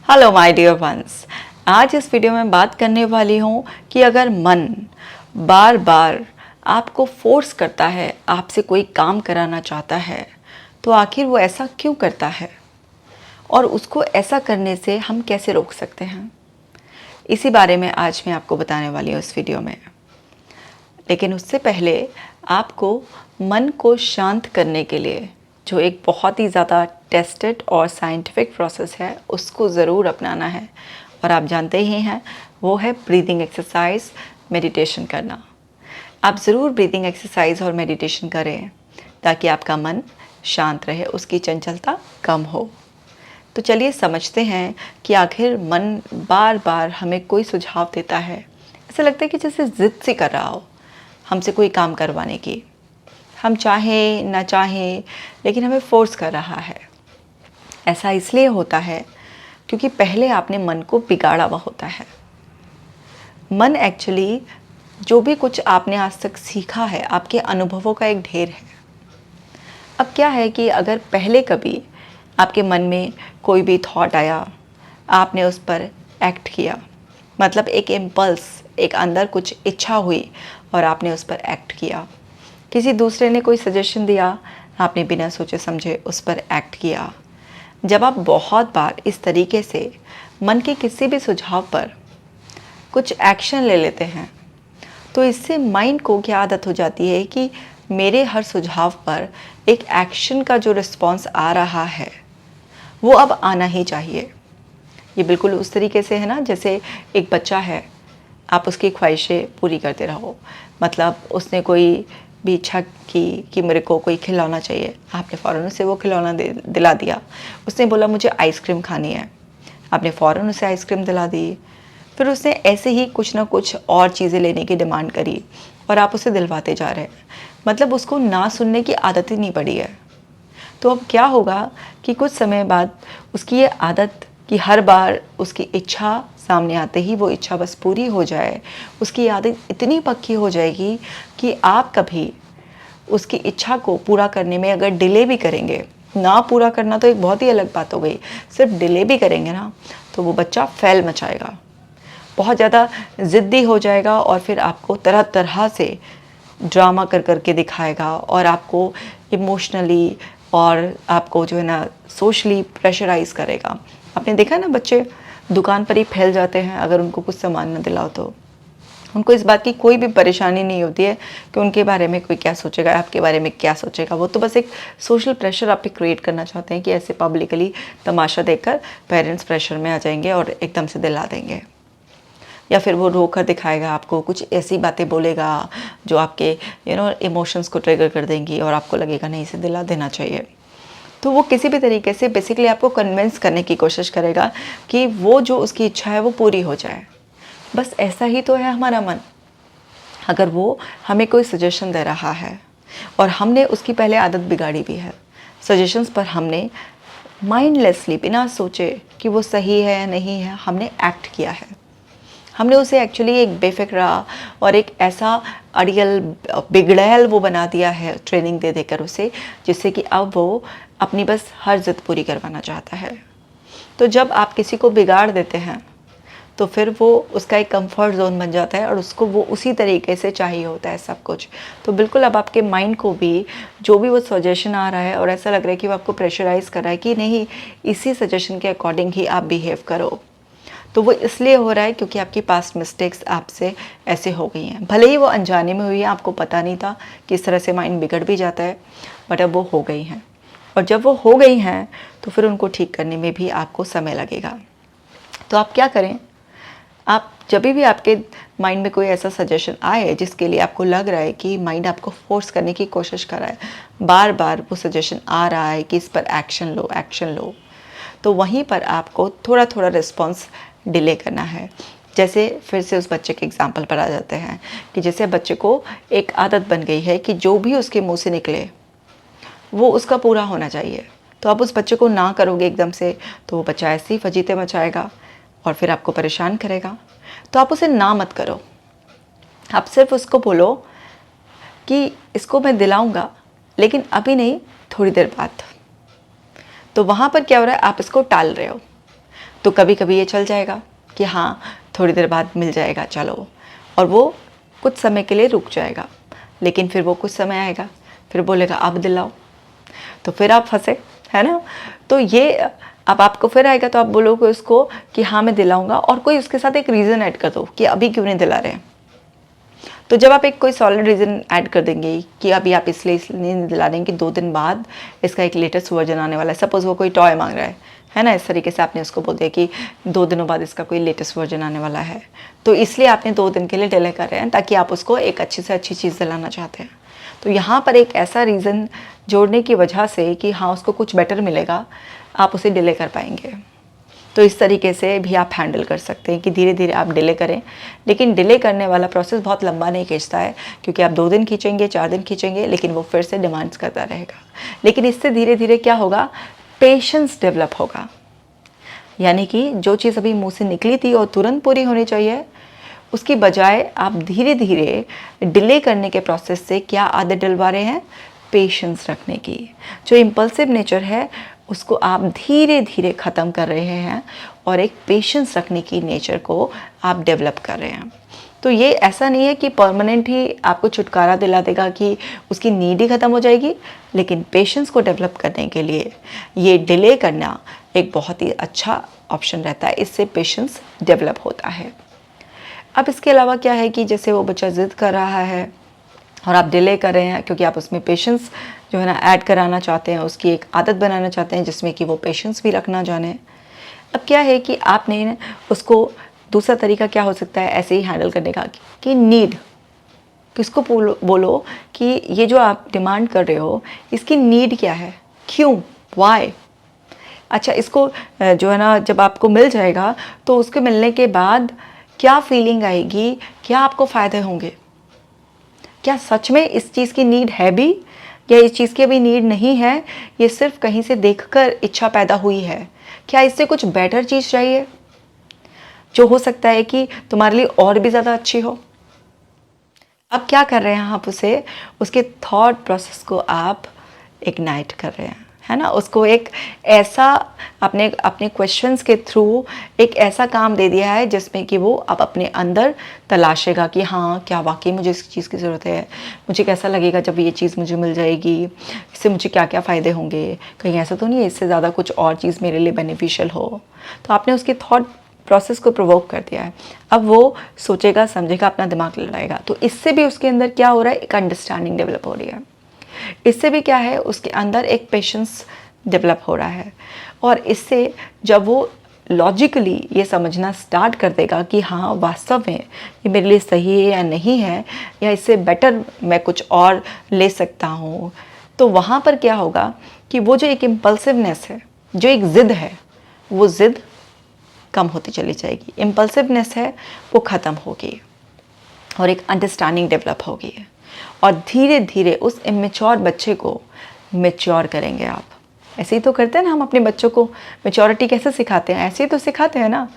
Hello my dear ones. आज इस video में बात करने वाली हूँ कि अगर मन बार बार आपको फोर्स करता है, आपसे कोई काम कराना चाहता है, तो आखिर वो ऐसा क्यों करता है और उसको ऐसा करने से हम कैसे रोक सकते हैं। इसी बारे में आज मैं आपको बताने वाली हूँ इस वीडियो में। लेकिन उससे पहले आपको मन को शांत करने के लिए जो एक बहुत ही ज़्यादा टेस्टेड और साइंटिफिक प्रोसेस है उसको ज़रूर अपनाना है, और आप जानते ही हैं वो है ब्रीदिंग एक्सरसाइज, मेडिटेशन करना। आप ज़रूर ब्रीदिंग एक्सरसाइज और मेडिटेशन करें ताकि आपका मन शांत रहे, उसकी चंचलता कम हो। तो चलिए समझते हैं कि आखिर मन बार बार हमें कोई सुझाव देता है। ऐसा लगता है कि जैसे ज़िद सी कर रहा हो हमसे कोई काम करवाने की। हम चाहें ना चाहें लेकिन हमें फोर्स कर रहा है। ऐसा इसलिए होता है क्योंकि पहले आपने मन को बिगाड़ा हुआ होता है। मन एक्चुअली जो भी कुछ आपने आज तक सीखा है, आपके अनुभवों का एक ढेर है। अब क्या है कि अगर पहले कभी आपके मन में कोई भी थॉट आया, आपने उस पर एक्ट किया, मतलब एक इम्पल्स, एक अंदर कुछ इच्छा हुई और आपने उस पर एक्ट किया। किसी दूसरे ने कोई सजेशन दिया, आपने बिना सोचे समझे उस पर एक्ट किया। जब आप बहुत बार इस तरीके से मन के किसी भी सुझाव पर कुछ एक्शन ले लेते हैं, तो इससे माइंड को क्या आदत हो जाती है कि मेरे हर सुझाव पर एक एक्शन का जो रिस्पॉन्स आ रहा है वो अब आना ही चाहिए। ये बिल्कुल उस तरीके से है ना, जैसे एक बच्चा है, आप उसकी ख्वाहिशें पूरी करते रहो। मतलब उसने कोई भी इच्छा की कि मेरे को कोई खिलौना चाहिए, आपने फ़ौरन उसे वो खिलौना दिला दिया। उसने बोला मुझे आइसक्रीम खानी है, आपने फ़ौरन उसे आइसक्रीम दिला दी। फिर उसने ऐसे ही कुछ ना कुछ और चीज़ें लेने की डिमांड करी और आप उसे दिलवाते जा रहे हैं। मतलब उसको ना सुनने की आदत ही नहीं पड़ी है। तो अब क्या होगा कि कुछ समय बाद उसकी ये आदत कि हर बार उसकी इच्छा सामने आते ही वो इच्छा बस पूरी हो जाए, उसकी आदत इतनी पक्की हो जाएगी कि आप कभी उसकी इच्छा को पूरा करने में अगर डिले भी करेंगे, ना पूरा करना तो एक बहुत ही अलग बात हो गई, सिर्फ डिले भी करेंगे ना, तो वो बच्चा फैल मचाएगा, बहुत ज़्यादा ज़िद्दी हो जाएगा और फिर आपको तरह तरह से ड्रामा कर कर के दिखाएगा और आपको इमोशनली और आपको जो है ना सोशली प्रेशराइज़ करेगा। आपने देखा ना, बच्चे दुकान पर ही फैल जाते हैं अगर उनको कुछ सामान ना दिलाओ तो। उनको इस बात की कोई भी परेशानी नहीं होती है कि उनके बारे में कोई क्या सोचेगा, आपके बारे में क्या सोचेगा। वो तो बस एक सोशल प्रेशर आप पे क्रिएट करना चाहते हैं कि ऐसे पब्लिकली तमाशा देखकर पेरेंट्स प्रेशर में आ जाएंगे और एकदम से दिला देंगे। या फिर वो रोक कर दिखाएगा आपको, कुछ ऐसी बातें बोलेगा जो आपके इमोशंस को ट्रिगर कर देंगी और आपको लगेगा नहीं इसे दिला देना चाहिए। तो वो किसी भी तरीके से बेसिकली आपको कन्विंस करने की कोशिश करेगा कि वो जो उसकी इच्छा है वो पूरी हो जाए। बस ऐसा ही तो है हमारा मन। अगर वो हमें कोई सजेशन दे रहा है और हमने उसकी पहले आदत बिगाड़ी भी है, सजेशंस पर हमने माइंडलेसली बिना सोचे कि वो सही है या नहीं है हमने एक्ट किया है। हमने उसे एक्चुअली एक बेफिक्रा और एक ऐसा अड़ियल बिगड़ैल वो बना दिया है ट्रेनिंग दे देकर उसे, जिससे कि अब वो अपनी बस हर जिद पूरी करवाना चाहता है। तो जब आप किसी को बिगाड़ देते हैं तो फिर वो उसका एक कंफर्ट जोन बन जाता है और उसको वो उसी तरीके से चाहिए होता है सब कुछ। तो बिल्कुल अब आपके माइंड को भी जो भी वो सजेशन आ रहा है और ऐसा लग रहा है कि वो आपको प्रेशराइज़ कर रहा है कि नहीं, इसी सजेशन के अकॉर्डिंग ही आप बिहेव करो, तो वो इसलिए हो रहा है क्योंकि आपकी पास्ट मिस्टेक्स आपसे ऐसे हो गई हैं। भले ही वो अनजाने में हुई है, आपको पता नहीं था कि इस तरह से माइंड बिगड़ भी जाता है, बट अब वो हो गई हैं। और जब वो हो गई हैं तो फिर उनको ठीक करने में भी आपको समय लगेगा। तो आप क्या करें, आप जब भी आपके माइंड में कोई ऐसा सजेशन आए जिसके लिए आपको लग रहा है कि माइंड आपको फोर्स करने की कोशिश कर रहा है, बार बार वो सजेशन आ रहा है कि इस पर एक्शन लो एक्शन लो, तो वहीं पर आपको थोड़ा थोड़ा रिस्पॉन्स डिले करना है। जैसे फिर से उस बच्चे के एग्जाम्पल पर आ जाते हैं कि जैसे बच्चे को एक आदत बन गई है कि जो भी उसके मुंह से निकले वो उसका पूरा होना चाहिए। तो आप उस बच्चे को ना करोगे एकदम से तो वो बच्चा ऐसे ही फजीते मचाएगा और फिर आपको परेशान करेगा। तो आप उसे ना मत करो, आप सिर्फ उसको बोलो कि इसको मैं दिलाऊंगा लेकिन अभी नहीं, थोड़ी देर बाद। तो वहाँ पर क्या हो रहा है, आप इसको टाल रहे हो। तो कभी कभी ये चल जाएगा कि हाँ थोड़ी देर बाद मिल जाएगा चलो, और वो कुछ समय के लिए रुक जाएगा, लेकिन फिर वो कुछ समय आएगा फिर बोलेगा अब दिलाओ, तो फिर आप फंसे, है ना। तो ये अब आपको फिर आएगा तो आप बोलोगे उसको कि हाँ मैं दिलाऊंगा, और कोई उसके साथ एक रीज़न ऐड कर दो कि अभी क्यों नहीं दिला रहे हैं। तो जब आप एक कोई सॉलिड रीज़न ऐड कर देंगे कि अभी आप इसलिए नहीं दिला देंगे कि 2 दिन बाद इसका एक लेटेस्ट वर्जन आने वाला है, सपोज़ वो कोई टॉय मांग रहा है ना, इस तरीके से आपने उसको बोल दिया कि 2 दिनों बाद इसका कोई लेटेस्ट वर्जन आने वाला है, तो इसलिए आपने 2 दिन के लिए डिले कर रहे हैं ताकि आप उसको एक अच्छी से अच्छी चीज़ दिलाना चाहते हैं। तो यहाँ पर एक ऐसा रीज़न जोड़ने की वजह से कि हाँ उसको कुछ बेटर मिलेगा, आप उसे डिले कर पाएंगे। तो इस तरीके से भी आप हैंडल कर सकते हैं कि धीरे धीरे आप डिले करें, लेकिन डिले करने वाला प्रोसेस बहुत लंबा नहीं खींचता है, क्योंकि आप 2 दिन खींचेंगे 4 दिन खींचेंगे लेकिन वो फिर से डिमांड्स करता रहेगा। लेकिन इससे धीरे धीरे क्या होगा, पेशेंस डेवलप होगा, यानी कि जो चीज़ अभी मुँह से निकली थी और तुरंत पूरी होनी चाहिए, उसकी बजाय आप धीरे धीरे डिले करने के प्रोसेस से क्या आदत डलवा रहे हैं, पेशेंस रखने की। जो इम्पल्सिव नेचर है उसको आप धीरे धीरे ख़त्म कर रहे हैं और एक पेशेंस रखने की नेचर को आप डेवलप कर रहे हैं। तो ये ऐसा नहीं है कि परमानेंट ही आपको छुटकारा दिला देगा कि उसकी नीड ही ख़त्म हो जाएगी, लेकिन पेशेंस को डेवलप करने के लिए ये डिले करना एक बहुत ही अच्छा ऑप्शन रहता है, इससे पेशेंस डेवलप होता है। अब इसके अलावा क्या है कि जैसे वो बच्चा ज़िद कर रहा है और आप डिले कर रहे हैं क्योंकि आप उसमें पेशेंस जो है ना ऐड कराना चाहते हैं, उसकी एक आदत बनाना चाहते हैं जिसमें कि वो पेशेंस भी रखना जाने। अब क्या है कि आपने उसको दूसरा तरीका क्या हो सकता है ऐसे ही हैंडल करने का कि नीड, किसको बोलो कि ये जो आप डिमांड कर रहे हो इसकी नीड क्या है, क्यों, वाई। अच्छा, इसको जो है ना जब आपको मिल जाएगा तो उसके मिलने के बाद क्या फीलिंग आएगी, क्या आपको फ़ायदे होंगे, क्या सच में इस चीज़ की नीड है भी या इस चीज़ की अभी नीड नहीं है, ये सिर्फ कहीं से देखकर इच्छा पैदा हुई है, क्या इससे कुछ बेटर चीज़ चाहिए जो हो सकता है कि तुम्हारे लिए और भी ज़्यादा अच्छी हो। अब क्या कर रहे हैं आप, उसे उसके थॉट प्रोसेस को आप इग्नाइट कर रहे हैं, है ना। उसको एक ऐसा अपने अपने क्वेश्चंस के थ्रू एक ऐसा काम दे दिया है जिसमें कि वो अब अपने अंदर तलाशेगा कि हाँ क्या वाकई मुझे इस चीज़ की ज़रूरत है, मुझे कैसा लगेगा जब ये चीज़ मुझे मिल जाएगी, इससे मुझे क्या क्या फ़ायदे होंगे, कहीं ऐसा तो नहीं है इससे ज़्यादा कुछ और चीज़ मेरे लिए बेनिफिशियल हो। तो आपने उसके थॉट प्रोसेस को प्रोवोक कर दिया है। अब वो सोचेगा, समझेगा, अपना दिमाग लड़ाएगा, तो इससे भी उसके अंदर क्या हो रहा है, एक अंडरस्टैंडिंग डेवलप हो रही है। इससे भी क्या है, उसके अंदर एक पेशेंस डेवलप हो रहा है, और इससे जब वो लॉजिकली ये समझना स्टार्ट कर देगा कि हाँ वास्तव में ये मेरे लिए सही है या नहीं है, या इससे बेटर मैं कुछ और ले सकता हूँ, तो वहाँ पर क्या होगा कि वो जो एक इम्पल्सिवनेस है, जो एक ज़िद है, वो ज़िद कम होती चली जाएगी, इम्पल्सिवनेस है वो ख़त्म होगी और एक अंडरस्टैंडिंग डेवलप होगी, और धीरे धीरे उस इमेच्योर बच्चे को मैच्योर करेंगे आप। ऐसे ही तो करते हैं ना हम अपने बच्चों को, मैच्योरिटी कैसे सिखाते हैं, ऐसे ही तो सिखाते हैं ना।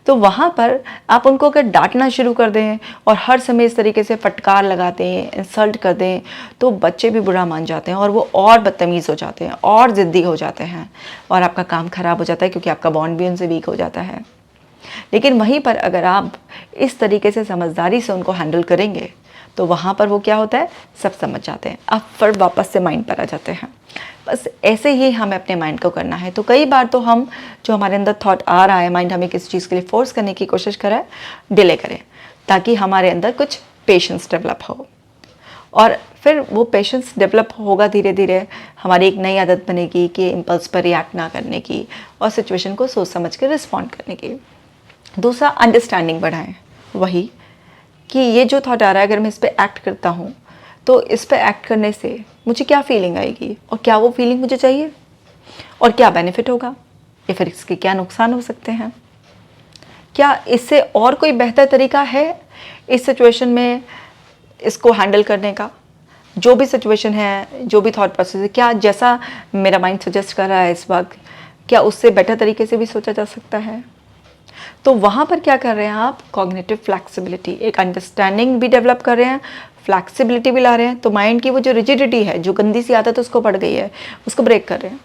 तो वहाँ पर आप उनको अगर डांटना शुरू कर दें और हर समय इस तरीके से फटकार लगाते हैं, इंसल्ट कर दें, तो बच्चे भी बुरा मान जाते हैं और वो और बदतमीज़ हो जाते हैं और ज़िद्दी हो जाते हैं, और आपका काम ख़राब हो जाता है क्योंकि आपका बॉन्ड भी उनसे वीक हो जाता है। लेकिन वहीं पर अगर आप इस तरीके से समझदारी से उनको हैंडल करेंगे तो वहाँ पर वो क्या होता है, सब समझ जाते हैं, अब फिर वापस से माइंड पर आ जाते हैं। बस ऐसे ही हमें अपने माइंड को करना है। तो कई बार तो हम जो हमारे अंदर थॉट आ रहा है, माइंड हमें किसी चीज़ के लिए फोर्स करने की कोशिश कर रहा है, डिले करें ताकि हमारे अंदर कुछ पेशेंस डेवलप हो, और फिर वो पेशेंस डेवलप होगा धीरे धीरे, हमारी एक नई आदत बनेगी कि इम्पल्स पर रिएक्ट ना करने की और सिचुएशन को सोच समझ कर रिस्पॉन्ड करने की। दूसरा, अंडरस्टैंडिंग बढ़ाएं, वही कि ये जो थॉट आ रहा है अगर मैं इस पर एक्ट करता हूँ तो इस पर एक्ट करने से मुझे क्या फीलिंग आएगी, और क्या वो फीलिंग मुझे चाहिए, और क्या बेनिफिट होगा, या फिर इसके क्या नुकसान हो सकते हैं, क्या इससे और कोई बेहतर तरीका है इस सिचुएशन में इसको हैंडल करने का। जो भी सिचुएशन है, जो भी थॉट प्रोसेस है, क्या जैसा मेरा माइंड सजेस्ट कर रहा है इस वक्त, क्या उससे बेटर तरीके से भी सोचा जा सकता है। तो वहाँ पर क्या कर रहे हैं आप, कॉग्निटिव फ्लैक्सिबिलिटी, एक अंडरस्टैंडिंग भी डेवलप कर रहे हैं, फ्लैक्सिबिलिटी भी ला रहे हैं। तो माइंड की वो जो रिजिडिटी है, जो गंदी सी आदत उसको पड़ गई है, उसको ब्रेक कर रहे हैं।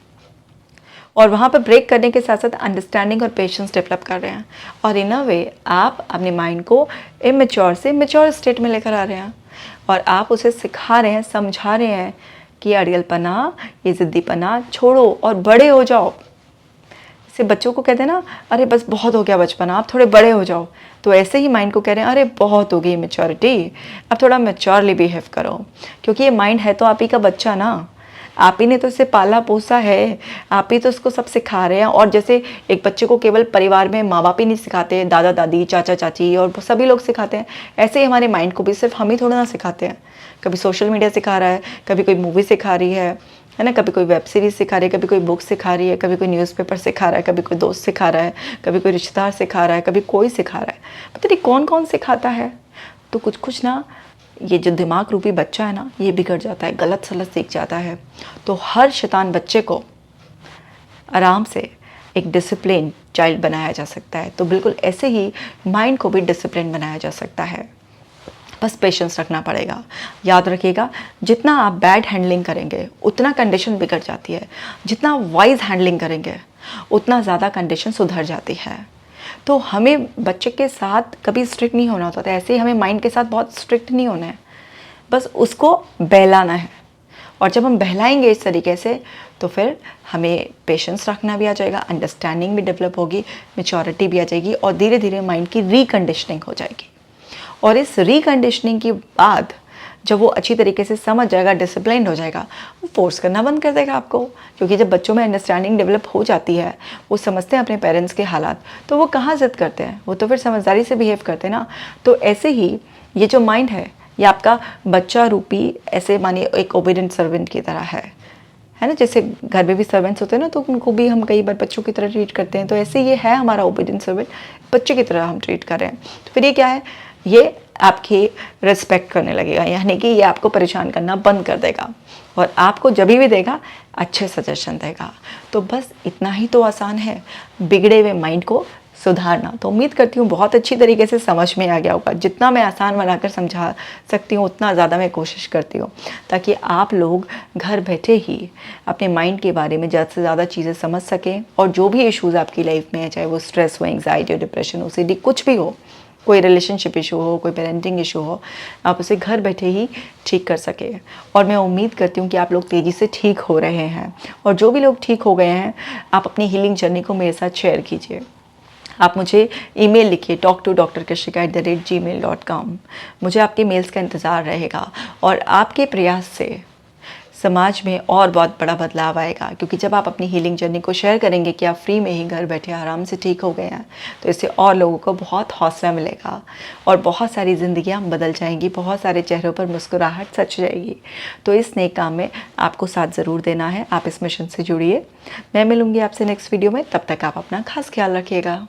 और वहाँ पर ब्रेक करने के साथ साथ अंडरस्टैंडिंग और पेशेंस डेवलप कर रहे हैं। और इन अ वे आप अपने माइंड को इमेच्योर से मैच्योर स्टेट में लेकर आ रहे हैं और आप उसे सिखा रहे हैं, समझा रहे हैं कि अड़ियलपना, ये ज़िद्दीपना छोड़ो और बड़े हो जाओ। जैसे बच्चों को कहते हैं ना, अरे बस बहुत हो गया बचपना, आप थोड़े बड़े हो जाओ। तो ऐसे ही माइंड को कह रहे हैं, अरे बहुत हो गई मैच्योरिटी, अब थोड़ा मैच्योरली बिहेव करो। क्योंकि ये माइंड है तो आप ही का बच्चा ना, आप ही ने तो इसे पाला पोसा है, आप ही तो उसको सब सिखा रहे हैं। और जैसे एक बच्चे को केवल परिवार में माँ बाप ही नहीं सिखाते, दादा दादी, चाचा चाची और सभी लोग सिखाते हैं, ऐसे ही हमारे माइंड को भी सिर्फ हम ही थोड़ा ना सिखाते हैं। कभी सोशल मीडिया सिखा रहा है, कभी कोई मूवी सिखा रही है ना, कभी कोई वेब सीरीज़ सिखा रही है, कभी कोई बुक सिखा रही है, कभी कोई न्यूज़पेपर सिखा रहा है, कभी कोई दोस्त सिखा रहा है, कभी कोई रिश्तेदार सिखा रहा है, कभी कोई सिखा रहा है। पता नहीं कौन कौन सिखाता है। तो कुछ कुछ ना, ये जो दिमाग रूपी बच्चा है ना, ये बिगड़ जाता है, गलत सलत सीख जाता है। तो हर शैतान बच्चे को आराम से एक डिसिप्लिन चाइल्ड बनाया जा सकता है। तो बिल्कुल ऐसे ही माइंड को भी डिसिप्लिन बनाया जा सकता है। बस पेशेंस रखना पड़ेगा। याद रखिएगा, जितना आप बैड हैंडलिंग करेंगे उतना कंडीशन बिगड़ जाती है, जितना वाइज हैंडलिंग करेंगे उतना ज़्यादा कंडीशन सुधर जाती है। तो हमें बच्चे के साथ कभी स्ट्रिक्ट नहीं होना होता, ऐसे ही हमें माइंड के साथ बहुत स्ट्रिक्ट नहीं होना है, बस उसको बहलाना है। और जब हम बहलाएंगे इस तरीके से तो फिर हमें पेशेंस रखना भी आ जाएगा, अंडरस्टैंडिंग भी डेवलप होगी, मैच्योरिटी भी आ जाएगी और धीरे धीरे माइंड की रिकंडीशनिंग हो जाएगी। और इस रिकंडीशनिंग के बाद जब वो अच्छी तरीके से समझ जाएगा, डिसिप्लिन्ड हो जाएगा, वो फोर्स करना बंद कर देगा आपको। क्योंकि जब बच्चों में अंडरस्टैंडिंग डेवलप हो जाती है, वो समझते हैं अपने पेरेंट्स के हालात, तो वो कहाँ ज़िद करते हैं, वो तो फिर समझदारी से बिहेव करते हैं ना। तो ऐसे ही ये जो माइंड है, ये आपका बच्चा रूपी, ऐसे मानिए एक ओबीडिएंट सर्वेंट की तरह है ना। जैसे घर में भी सर्वेंट्स होते हैं ना, तो उनको भी हम कई बार बच्चों की तरह ट्रीट करते हैं। तो ऐसे ये है हमारा ओबीडिएंट सर्वेंट, बच्चे की तरह हम ट्रीट कर रहे हैं। तो फिर ये क्या है, ये आपकी रिस्पेक्ट करने लगेगा, यानी कि ये आपको परेशान करना बंद कर देगा और आपको जब भी देगा अच्छे सजेशन देगा। तो बस इतना ही तो आसान है बिगड़े हुए माइंड को सुधारना। तो उम्मीद करती हूँ बहुत अच्छी तरीके से समझ में आ गया होगा। जितना मैं आसान बनाकर समझा सकती हूँ उतना ज़्यादा मैं कोशिश करती हूँ, ताकि आप लोग घर बैठे ही अपने माइंड के बारे में ज़्यादा से ज़्यादा चीज़ें समझ सकें। और जो भी इश्यूज़ आपकी लाइफ में है, चाहे वो स्ट्रेस हो, एंग्जाइटी हो, डिप्रेशन हो, OCD, कुछ भी हो, कोई रिलेशनशिप इशू हो, कोई पेरेंटिंग इशू हो, आप उसे घर बैठे ही ठीक कर सके। और मैं उम्मीद करती हूँ कि आप लोग तेज़ी से ठीक हो रहे हैं। और जो भी लोग ठीक हो गए हैं, आप अपनी हीलिंग जर्नी को मेरे साथ शेयर कीजिए। आप मुझे ईमेल लिखिए talktodrkshika@gmail.com। मुझे आपके मेल्स का इंतज़ार रहेगा और आपके प्रयास से समाज में और बहुत बड़ा बदलाव आएगा। क्योंकि जब आप अपनी हीलिंग जर्नी को शेयर करेंगे कि आप फ्री में ही घर बैठे आराम से ठीक हो गए हैं, तो इससे और लोगों को बहुत हौसला मिलेगा और बहुत सारी ज़िंदगियां बदल जाएंगी, बहुत सारे चेहरों पर मुस्कुराहट सच जाएगी। तो इस नेक काम में आपको साथ ज़रूर देना है। आप इस मिशन से जुड़िए। मैं मिलूँगी आपसे नेक्स्ट वीडियो में, तब तक आप अपना खास ख्याल रखिएगा।